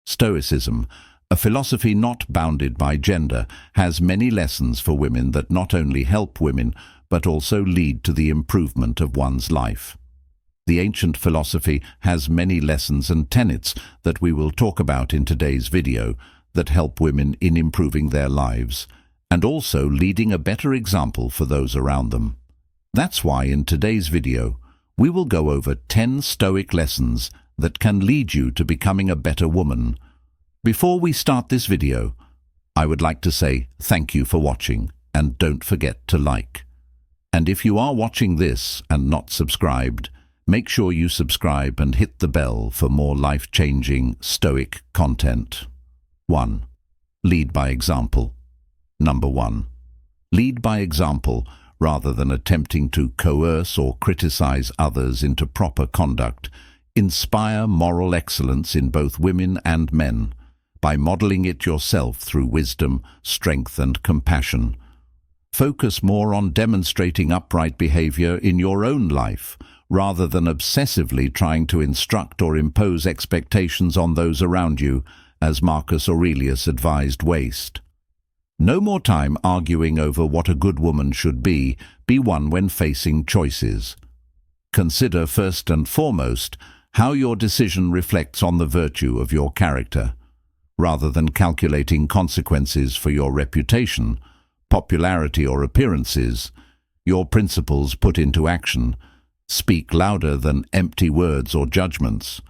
Stoicism, a philosophy not bounded by gender, has many lessons for women that not only help women, but also lead to the improvement of one's life. The ancient philosophy has many lessons and tenets that we will talk about in today's video that help women in improving their lives, and also leading a better example for those around them. That's why in today's video, we will go over 10 Stoic lessons that can lead you to becoming a better woman. Before we start this video, I would like to say thank you for watching, and don't forget to like. And if you are watching this and not subscribed, make sure you subscribe and hit the bell for more life-changing Stoic content. 1. Lead by example. Number 1. Lead by example rather than attempting to coerce or criticize others into proper conduct. Inspire moral excellence in both women and men by modeling it yourself through wisdom, strength, and compassion. Focus more on demonstrating upright behavior in your own life, rather than obsessively trying to instruct or impose expectations on those around you, as Marcus Aurelius advised waste. No more time arguing over what a good woman should be one when facing choices. Consider first and foremost how your decision reflects on the virtue of your character. Rather than calculating consequences for your reputation, popularity, or appearances, your principles put into action speak louder than empty words or judgments.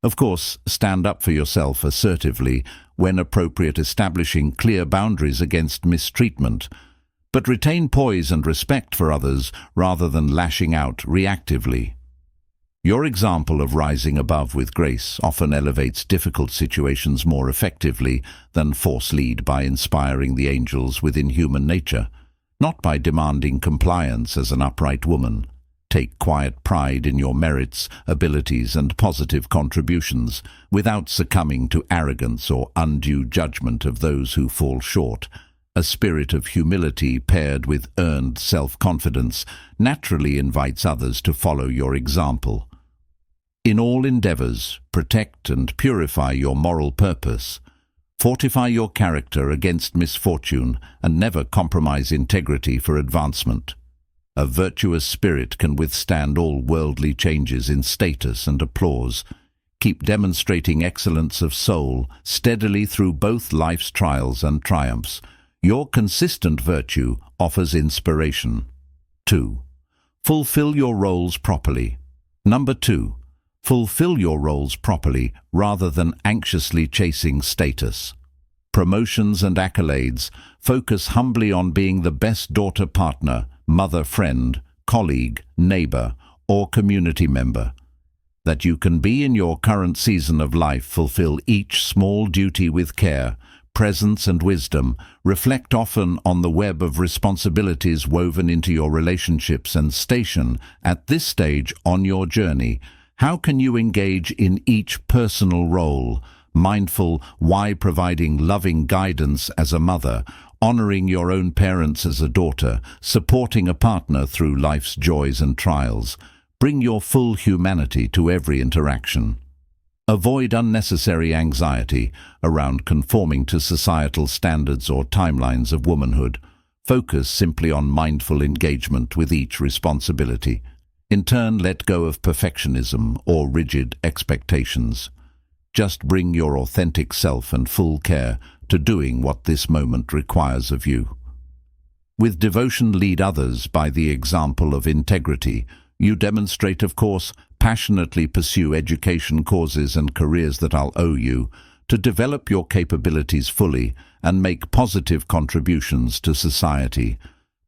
Of course, stand up for yourself assertively when appropriate, establishing clear boundaries against mistreatment, but retain poise and respect for others rather than lashing out reactively. Your example of rising above with grace often elevates difficult situations more effectively than force lead by inspiring the angels within human nature, not by demanding compliance as an upright woman. Take quiet pride in your merits, abilities, and positive contributions, without succumbing to arrogance or undue judgment of those who fall short. A spirit of humility paired with earned self-confidence naturally invites others to follow your example. In all endeavors, protect and purify your moral purpose. Fortify your character against misfortune and never compromise integrity for advancement. A virtuous spirit can withstand all worldly changes in status and applause. Keep demonstrating excellence of soul steadily through both life's trials and triumphs. Your consistent virtue offers inspiration. 2. Fulfill your roles properly. Number 2. Fulfill your roles properly rather than anxiously chasing status. Promotions and accolades. Focus humbly on being the best daughter, partner, mother, friend, colleague, neighbor, or community member that you can be in your current season of life. Fulfill each small duty with care, presence, and wisdom. Reflect often on the web of responsibilities woven into your relationships and station at this stage on your journey. How can you engage in each personal role? Mindful, why providing loving guidance as a mother, honoring your own parents as a daughter, supporting a partner through life's joys and trials. Bring your full humanity to every interaction. Avoid unnecessary anxiety around conforming to societal standards or timelines of womanhood. Focus simply on mindful engagement with each responsibility. In turn, let go of perfectionism or rigid expectations. Just bring your authentic self and full care to doing what this moment requires of you. With devotion, lead others by the example of integrity. You demonstrate, of course, passionately pursue education, causes, and careers that I'll owe you, to develop your capabilities fully and make positive contributions to society.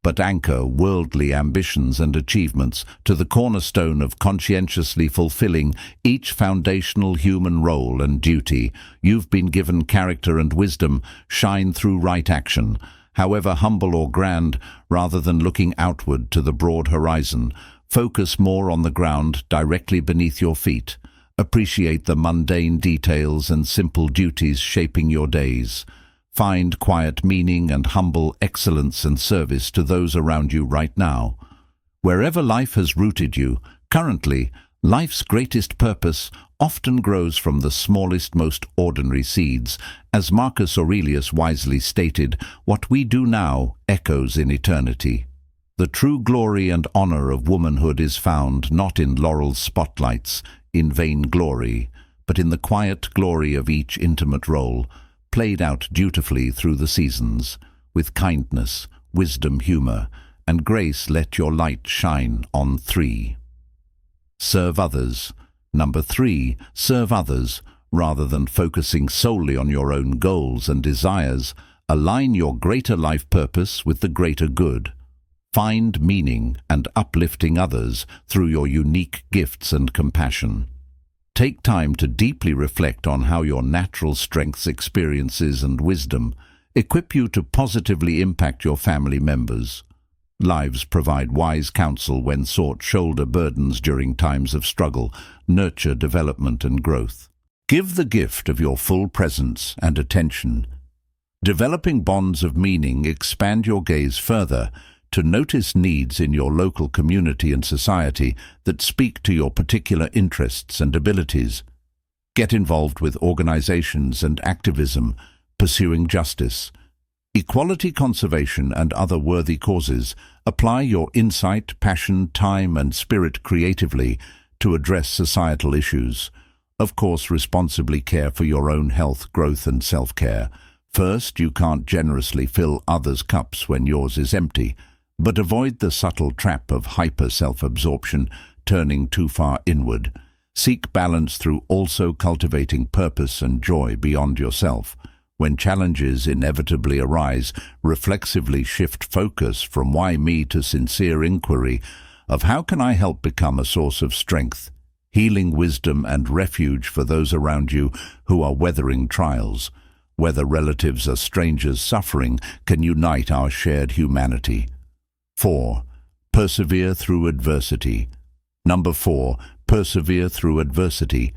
But anchor worldly ambitions and achievements to the cornerstone of conscientiously fulfilling each foundational human role and duty. You've been given character and wisdom. Shine through right action, however humble or grand, rather than looking outward to the broad horizon. Focus more on the ground directly beneath your feet. Appreciate the mundane details and simple duties shaping your days. Find quiet meaning and humble excellence and service to those around you right now. Wherever life has rooted you, currently, Life's greatest purpose often grows from the smallest, most ordinary seeds. As Marcus Aurelius wisely stated, what we do now echoes in eternity. The true glory and honor of womanhood is found not in laurel spotlights, in vain glory, but in the quiet glory of each intimate role, played out dutifully through the seasons, with kindness, wisdom, humor, and grace. Let your light shine on 3. Serve others. Number 3, serve others. Rather than focusing solely on your own goals and desires, align your greater life purpose with the greater good. Find meaning and uplifting others through your unique gifts and compassion. Take time to deeply reflect on how your natural strengths, experiences, and wisdom equip you to positively impact your family members. Lives provide wise counsel when sought. Shoulder burdens during times of struggle, nurture development and growth. Give the gift of your full presence and attention. Developing bonds of meaning, expand your gaze further to notice needs in your local community and society that speak to your particular interests and abilities. Get involved with organizations and activism, pursuing justice, equality, conservation, and other worthy causes. Apply your insight, passion, time, and spirit creatively to address societal issues. Of course, responsibly care for your own health, growth, and self-care. First, you can't generously fill others' cups when yours is empty, but avoid the subtle trap of hyper-self-absorption, turning too far inward. Seek balance through also cultivating purpose and joy beyond yourself. When challenges inevitably arise, reflexively shift focus from why me to sincere inquiry of how can I help become a source of strength, healing, wisdom, and refuge for those around you who are weathering trials. Whether relatives or strangers, suffering can unite our shared humanity. 4. Persevere through adversity. Number 4. Persevere through adversity.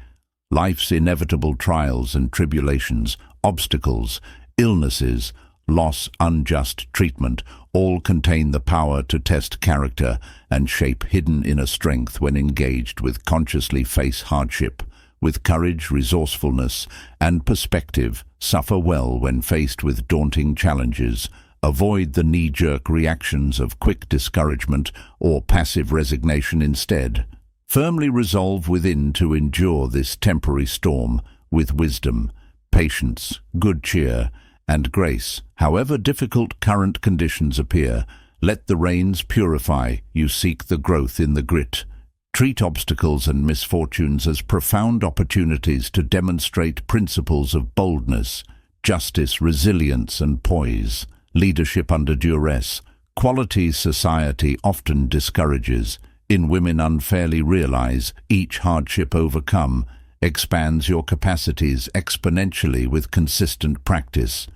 Life's inevitable trials and tribulations, obstacles, illnesses, loss, unjust treatment, all contain the power to test character and shape hidden inner strength. When engaged with consciously face hardship, with courage, resourcefulness, and perspective. Suffer well when faced with daunting challenges. Avoid the knee-jerk reactions of quick discouragement or passive resignation. Instead, firmly resolve within to endure this temporary storm with wisdom, patience, good cheer, and grace. However difficult current conditions appear, let the rains purify you. Seek the growth in the grit. Treat obstacles and misfortunes as profound opportunities to demonstrate principles of boldness, justice, resilience, and poise. Leadership under duress, qualities society often discourages. In women unfairly realize each hardship overcome expands your capacities exponentially with consistent practice.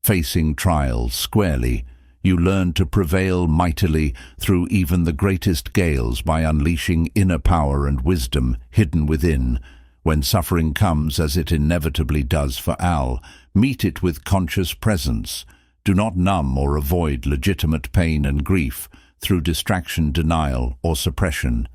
Facing trials squarely, you learn to prevail mightily through even the greatest gales by unleashing inner power and wisdom hidden within. When suffering comes, as it inevitably does for Al, meet it with conscious presence. Do not numb or avoid legitimate pain and grief through distraction, denial, or suppression.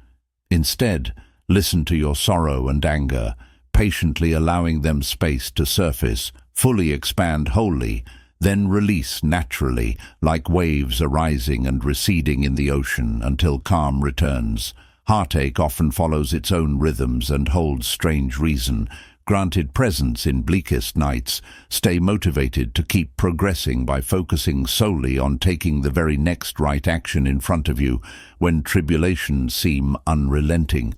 Instead, listen to your sorrow and anger, patiently allowing them space to surface, fully expand wholly, then release naturally, like waves arising and receding in the ocean until calm returns. Heartache often follows its own rhythms and holds strange reason. Granted presence in bleakest nights, stay motivated to keep progressing by focusing solely on taking the very next right action in front of you when tribulations seem unrelenting.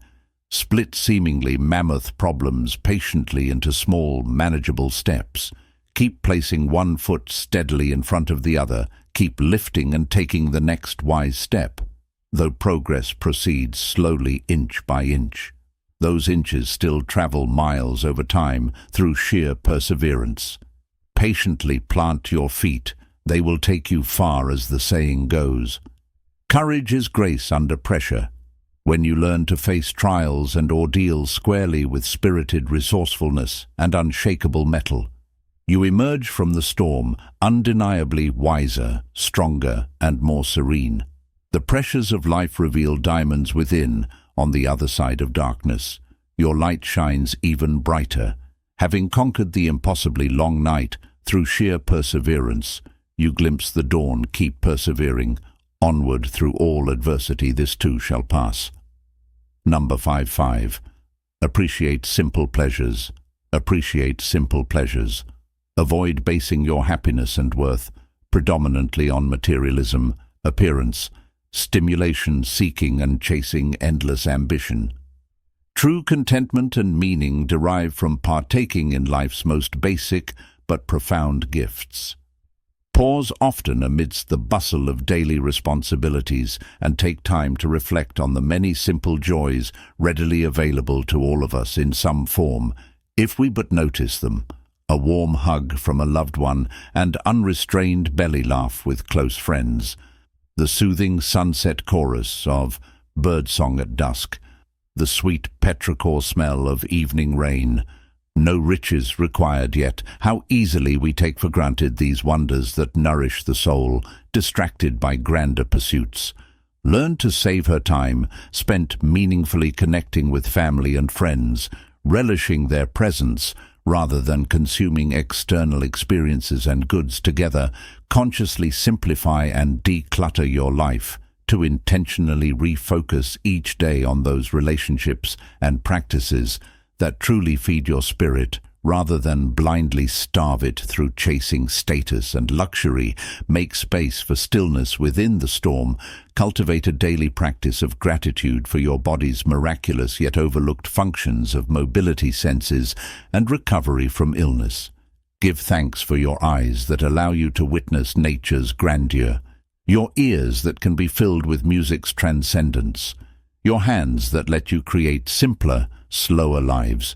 Split seemingly mammoth problems patiently into small, manageable steps. Keep placing one foot steadily in front of the other. Keep lifting and taking the next wise step, though progress proceeds slowly, inch by inch. Those inches still travel miles over time through sheer perseverance. Patiently plant your feet. They will take you far, as the saying goes. Courage is grace under pressure. When you learn to face trials and ordeals squarely with spirited resourcefulness and unshakable mettle, you emerge from the storm undeniably wiser, stronger, and more serene. The pressures of life reveal diamonds within, on the other side of darkness. Your light shines even brighter. Having conquered the impossibly long night through sheer perseverance, you glimpse the dawn. Keep persevering. Onward through all adversity, this too shall pass. Number 5. Appreciate simple pleasures. Appreciate simple pleasures. Avoid basing your happiness and worth predominantly on materialism, appearance, stimulation seeking and chasing endless ambition. True contentment and meaning derive from partaking in life's most basic but profound gifts. Pause often amidst the bustle of daily responsibilities and take time to reflect on the many simple joys readily available to all of us in some form, if we but notice them. A warm hug from a loved one and unrestrained belly laugh with close friends. The soothing sunset chorus of birdsong at dusk. The sweet petrichor smell of evening rain. No riches required, yet how easily we take for granted these wonders that nourish the soul, distracted by grander pursuits. Learn to save her time, spent meaningfully connecting with family and friends, relishing their presence, rather than consuming external experiences and goods together. Consciously simplify and declutter your life to intentionally refocus each day on those relationships and practices that truly feed your spirit, rather than blindly starve it through chasing status and luxury. Make space for stillness within the storm. Cultivate a daily practice of gratitude for your body's miraculous yet overlooked functions of mobility senses and recovery from illness. Give thanks for your eyes that allow you to witness nature's grandeur, your ears that can be filled with music's transcendence, your hands that let you create simpler, slower lives.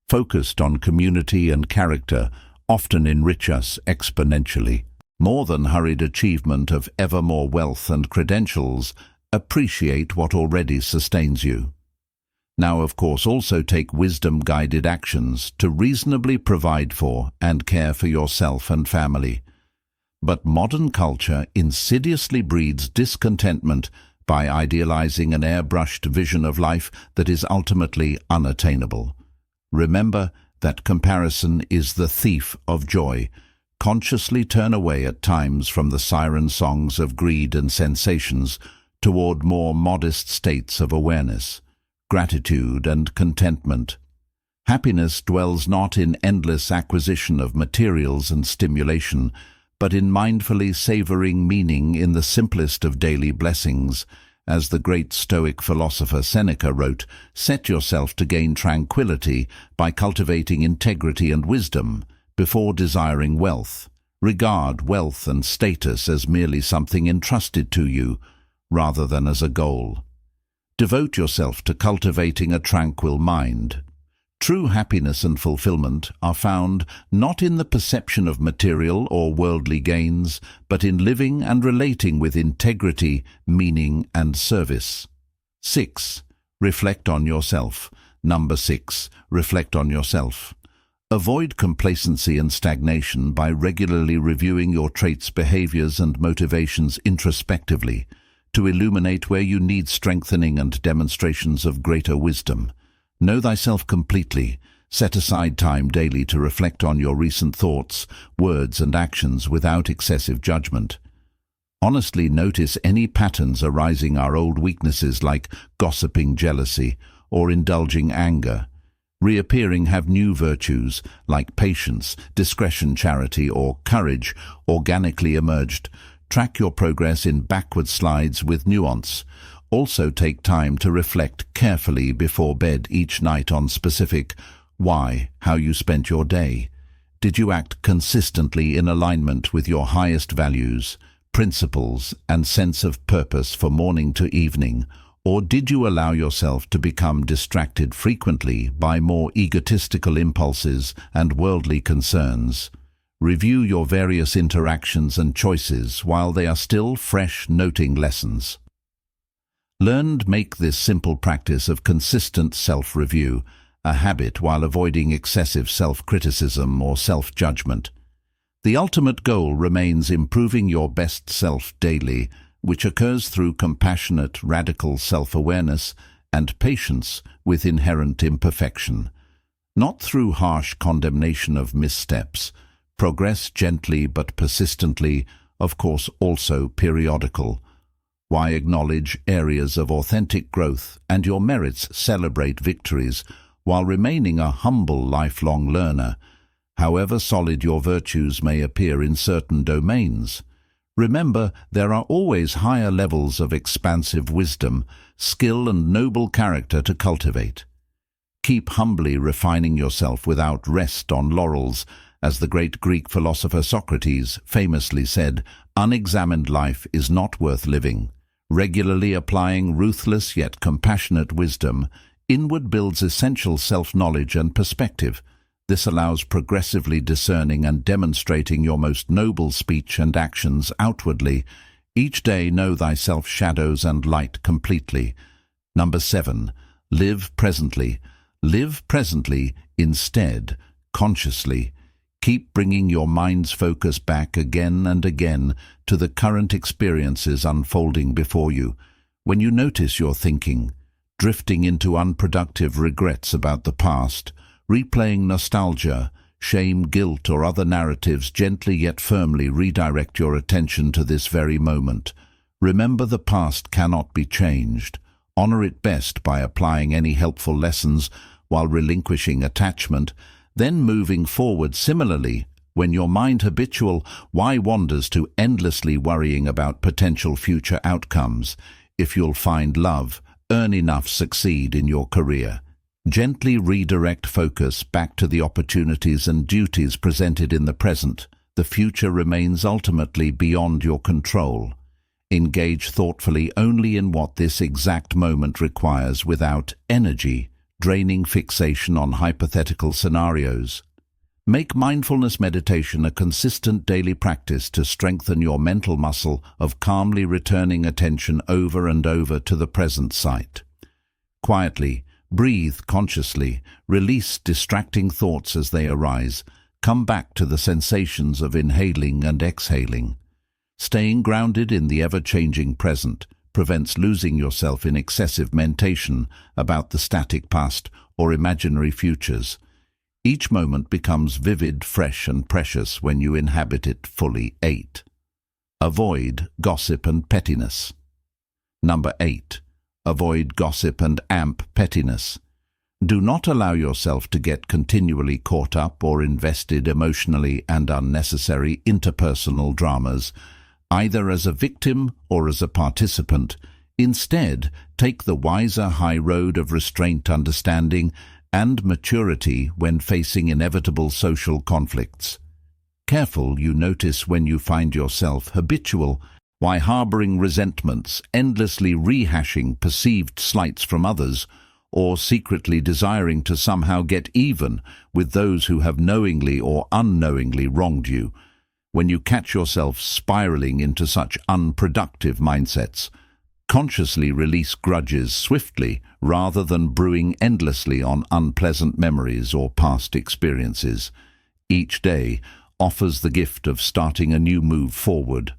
Focused on community and character, often enrich us exponentially. More than hurried achievement of ever more wealth and credentials, appreciate what already sustains you. Now, of course, also take wisdom-guided actions to reasonably provide for and care for yourself and family. But modern culture insidiously breeds discontentment by idealizing an airbrushed vision of life that is ultimately unattainable. Remember that comparison is the thief of joy. Consciously turn away at times from the siren songs of greed and sensations toward more modest states of awareness, gratitude and contentment. Happiness dwells not in endless acquisition of materials and stimulation, but in mindfully savoring meaning in the simplest of daily blessings. As the great Stoic philosopher Seneca wrote, set yourself to gain tranquility by cultivating integrity and wisdom before desiring wealth. Regard wealth and status as merely something entrusted to you, rather than as a goal. Devote yourself to cultivating a tranquil mind. True happiness and fulfillment are found not in the perception of material or worldly gains, but in living and relating with integrity, meaning, and service. 6. Reflect on yourself. Number 6. Reflect on yourself. Avoid complacency and stagnation by regularly reviewing your traits, behaviors, and motivations introspectively to illuminate where you need strengthening and demonstrations of greater wisdom. Know thyself completely. Set aside time daily to reflect on your recent thoughts, words, and actions without excessive judgment. Honestly notice any patterns arising are old weaknesses like gossiping jealousy or indulging anger. Reappearing have new virtues like patience, discretion, charity, or courage organically emerged. Track your progress in backward slides with nuance. Also take time to reflect carefully before bed each night on specific how you spent your day. Did you act consistently in alignment with your highest values, principles, and sense of purpose from morning to evening, or did you allow yourself to become distracted frequently by more egotistical impulses and worldly concerns? Review your various interactions and choices while they are still fresh, noting lessons. Learn to make this simple practice of consistent self-review a habit while avoiding excessive self-criticism or self-judgment. The ultimate goal remains improving your best self daily, which occurs through compassionate, radical self-awareness and patience with inherent imperfection. Not through harsh condemnation of missteps. Progress gently but persistently, of course also periodical. Why acknowledge areas of authentic growth and your merits celebrate victories while remaining a humble lifelong learner, however solid your virtues may appear in certain domains. Remember, there are always higher levels of expansive wisdom, skill and noble character to cultivate. Keep humbly refining yourself without rest on laurels. As the great Greek philosopher Socrates famously said, unexamined life is not worth living. Regularly applying ruthless yet compassionate wisdom inward builds essential self-knowledge and perspective. This allows progressively discerning and demonstrating your most noble speech and actions outwardly. Each day know thyself shadows and light completely. Number 7. Live presently. Live presently instead, consciously. Keep bringing your mind's focus back again and again to the current experiences unfolding before you. When you notice your thinking, drifting into unproductive regrets about the past, replaying nostalgia, shame, guilt, or other narratives, gently yet firmly redirect your attention to this very moment. Remember, the past cannot be changed. Honor it best by applying any helpful lessons while relinquishing attachment, then moving forward. Similarly, when your mind habitual, why wanders to endlessly worrying about potential future outcomes? If you'll find love, earn enough, succeed in your career. Gently redirect focus back to the opportunities and duties presented in the present. The future remains ultimately beyond your control. Engage thoughtfully only in what this exact moment requires without energy, draining fixation on hypothetical scenarios. Make mindfulness meditation a consistent daily practice to strengthen your mental muscle of calmly returning attention over and over to the present sight. Quietly, breathe consciously, release distracting thoughts as they arise, come back to the sensations of inhaling and exhaling. Staying grounded in the ever-changing present prevents losing yourself in excessive mentation about the static past or imaginary futures. Each moment becomes vivid, fresh and precious when you inhabit it fully. 8. Avoid gossip and pettiness. Number 8. Avoid gossip and pettiness. Do not allow yourself to get continually caught up or invested emotionally and unnecessary interpersonal dramas, either as a victim or as a participant. Instead, take the wiser high road of restraint, understanding, and maturity when facing inevitable social conflicts. Careful you notice when you find yourself habitual, why harboring resentments, endlessly rehashing perceived slights from others, or secretly desiring to somehow get even with those who have knowingly or unknowingly wronged you. When you catch yourself spiraling into such unproductive mindsets, consciously release grudges swiftly rather than brewing endlessly on unpleasant memories or past experiences. Each day offers the gift of starting a new move forward.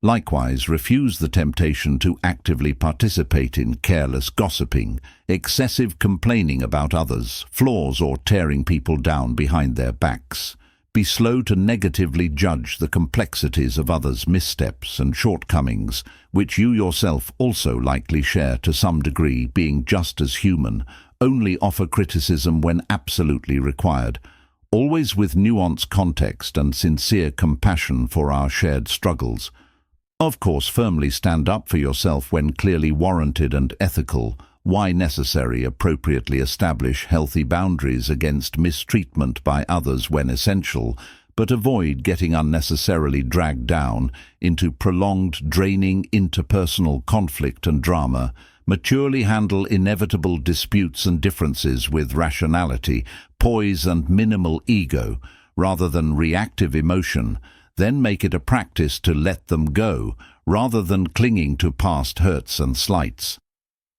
Likewise, refuse the temptation to actively participate in careless gossiping, excessive complaining about others' flaws, or tearing people down behind their backs. Be slow to negatively judge the complexities of others' missteps and shortcomings, which you yourself also likely share to some degree. Being just as human, only offer criticism when absolutely required, always with nuanced context and sincere compassion for our shared struggles. Of course, firmly stand up for yourself when clearly warranted and ethical. Why necessary, appropriately establish healthy boundaries against mistreatment by others when essential, but avoid getting unnecessarily dragged down into prolonged, draining interpersonal conflict and drama. Maturely handle inevitable disputes and differences with rationality, poise and minimal ego, rather than reactive emotion. Then make it a practice to let them go, rather than clinging to past hurts and slights.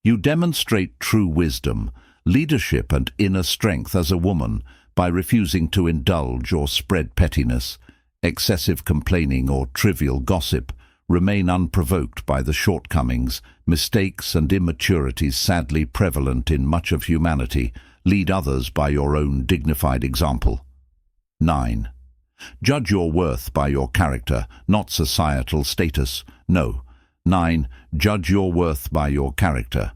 You demonstrate true wisdom, leadership and inner strength as a woman by refusing to indulge or spread pettiness, excessive complaining or trivial gossip, remain unprovoked by the shortcomings, mistakes and immaturities sadly prevalent in much of humanity. Lead others by your own dignified example. 9. Judge your worth by your character, not societal status. No. 9. Judge your worth by your character,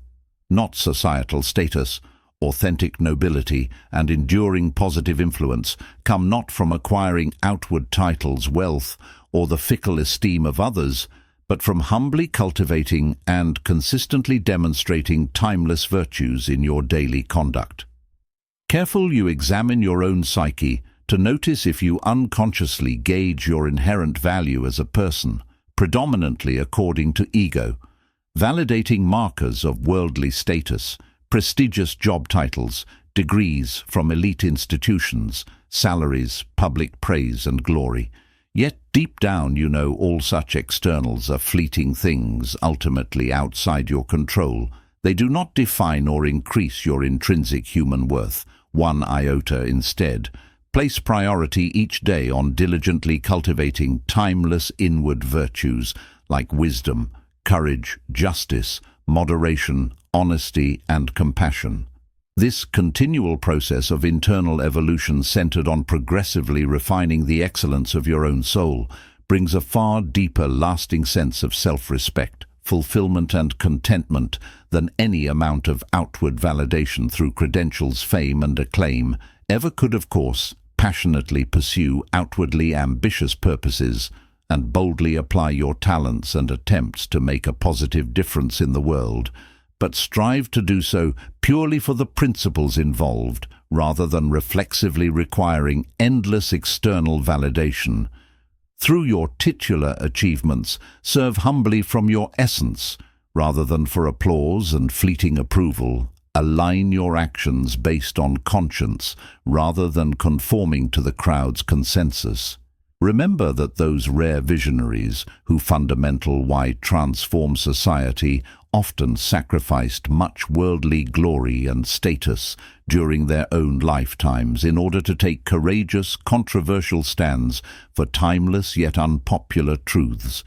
not societal status. Authentic nobility and enduring positive influence come not from acquiring outward titles, wealth, or the fickle esteem of others, but from humbly cultivating and consistently demonstrating timeless virtues in your daily conduct. Careful you examine your own psyche to notice if you unconsciously gauge your inherent value as a person, predominantly according to ego, validating markers of worldly status, prestigious job titles, degrees from elite institutions, salaries, public praise and glory. Yet deep down you know all such externals are fleeting things, ultimately outside your control. They do not define or increase your intrinsic human worth, one iota instead. Place priority each day on diligently cultivating timeless inward virtues like wisdom, courage, justice, moderation, honesty and compassion. This continual process of internal evolution centered on progressively refining the excellence of your own soul brings a far deeper, lasting sense of self-respect, fulfillment and contentment than any amount of outward validation through credentials, fame and acclaim ever could. Of course, passionately pursue outwardly ambitious purposes and boldly apply your talents and attempts to make a positive difference in the world, but strive to do so purely for the principles involved, rather than reflexively requiring endless external validation. Through your titular achievements, serve humbly from your essence, rather than for applause and fleeting approval. Align your actions based on conscience, rather than conforming to the crowd's consensus. Remember that those rare visionaries who fundamentally transform society often sacrificed much worldly glory and status during their own lifetimes in order to take courageous, controversial stands for timeless yet unpopular truths.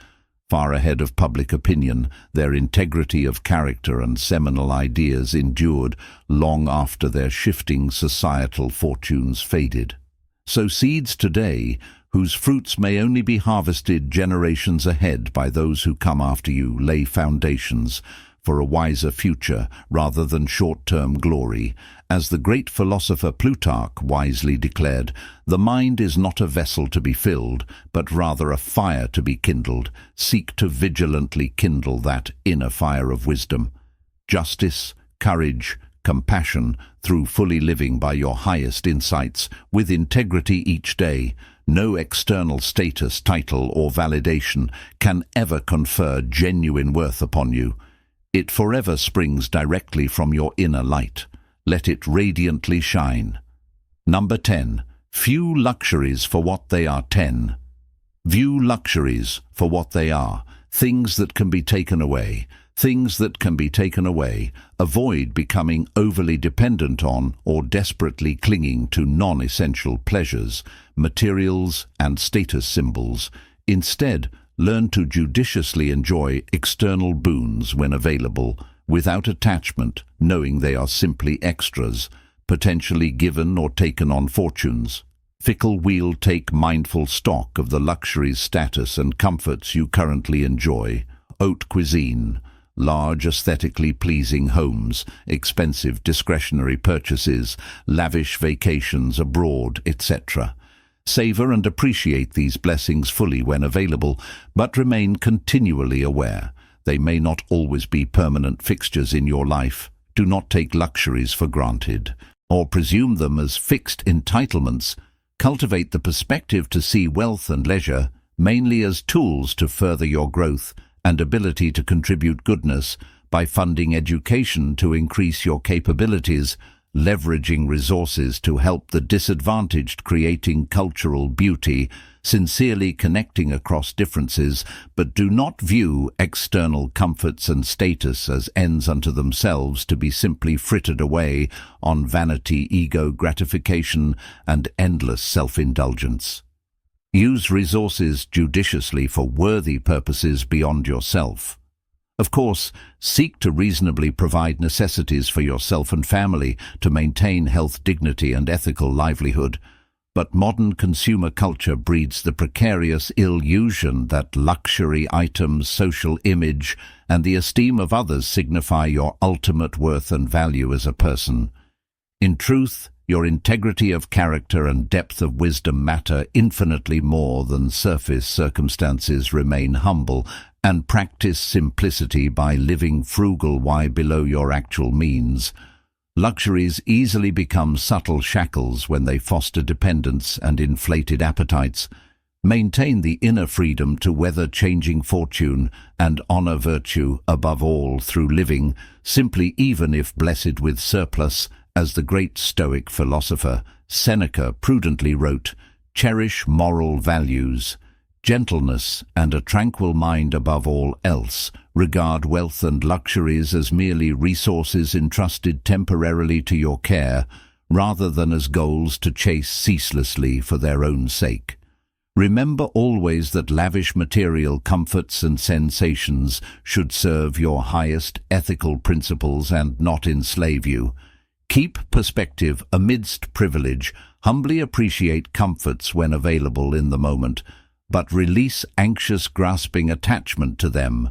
Far ahead of public opinion, their integrity of character and seminal ideas endured long after their shifting societal fortunes faded. Sow seeds today whose fruits may only be harvested generations ahead by those who come after you. Lay foundations for a wiser future rather than short-term glory. As the great philosopher Plutarch wisely declared, the mind is not a vessel to be filled, but rather a fire to be kindled. Seek to vigilantly kindle that inner fire of wisdom, justice, courage, compassion, through fully living by your highest insights with integrity each day. No external status, title, or validation can ever confer genuine worth upon you. It forever springs directly from your inner light. Let it radiantly shine. Number 10. View luxuries for what they are. 10. View luxuries for what they are. Things that can be taken away. Things that can be taken away. Avoid becoming overly dependent on or desperately clinging to non-essential pleasures, materials, and status symbols. Instead, learn to judiciously enjoy external boons when available, without attachment, knowing they are simply extras, potentially given or taken on fortunes. Fickle wheel. Take mindful stock of the luxuries, status, and comforts you currently enjoy. Haute cuisine, large aesthetically pleasing homes, expensive discretionary purchases, lavish vacations abroad, etc. Savor and appreciate these blessings fully when available, but remain continually aware. They may not always be permanent fixtures in your life. Do not take luxuries for granted, or presume them as fixed entitlements. Cultivate the perspective to see wealth and leisure mainly as tools to further your growth and ability to contribute goodness by funding education to increase your capabilities, leveraging resources to help the disadvantaged, creating cultural beauty, sincerely connecting across differences, but do not view external comforts and status as ends unto themselves to be simply frittered away on vanity, ego gratification, and endless self-indulgence. Use resources judiciously for worthy purposes beyond yourself. Of course, seek to reasonably provide necessities for yourself and family to maintain health, dignity, and ethical livelihood. But modern consumer culture breeds the precarious illusion that luxury items, social image, and the esteem of others signify your ultimate worth and value as a person. In truth, your integrity of character and depth of wisdom matter infinitely more than surface circumstances. Remain humble and practice simplicity by living frugal while below your actual means. Luxuries easily become subtle shackles when they foster dependence and inflated appetites. Maintain the inner freedom to weather changing fortune and honor virtue above all through living simply, even if blessed with surplus. As the great Stoic philosopher Seneca prudently wrote, "Cherish moral values, gentleness, and a tranquil mind above all else. Regard wealth and luxuries as merely resources entrusted temporarily to your care, rather than as goals to chase ceaselessly for their own sake. Remember always that lavish material comforts and sensations should serve your highest ethical principles and not enslave you. Keep perspective amidst privilege, humbly appreciate comforts when available in the moment, but release anxious grasping attachment to them.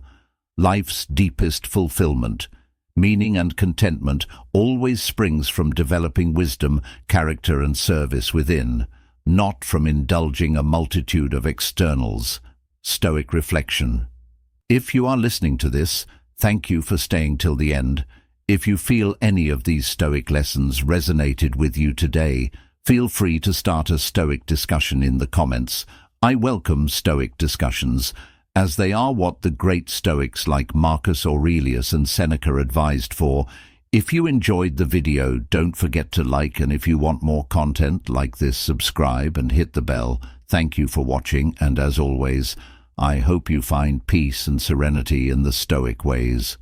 Life's deepest fulfillment, meaning and contentment always springs from developing wisdom, character and service within, not from indulging a multitude of externals." Stoic reflection. If you are listening to this, thank you for staying till the end. If you feel any of these Stoic lessons resonated with you today, feel free to start a Stoic discussion in the comments. I welcome Stoic discussions, as they are what the great Stoics like Marcus Aurelius and Seneca advised for. If you enjoyed the video, don't forget to like, and if you want more content like this, subscribe and hit the bell. Thank you for watching, and as always, I hope you find peace and serenity in the Stoic ways.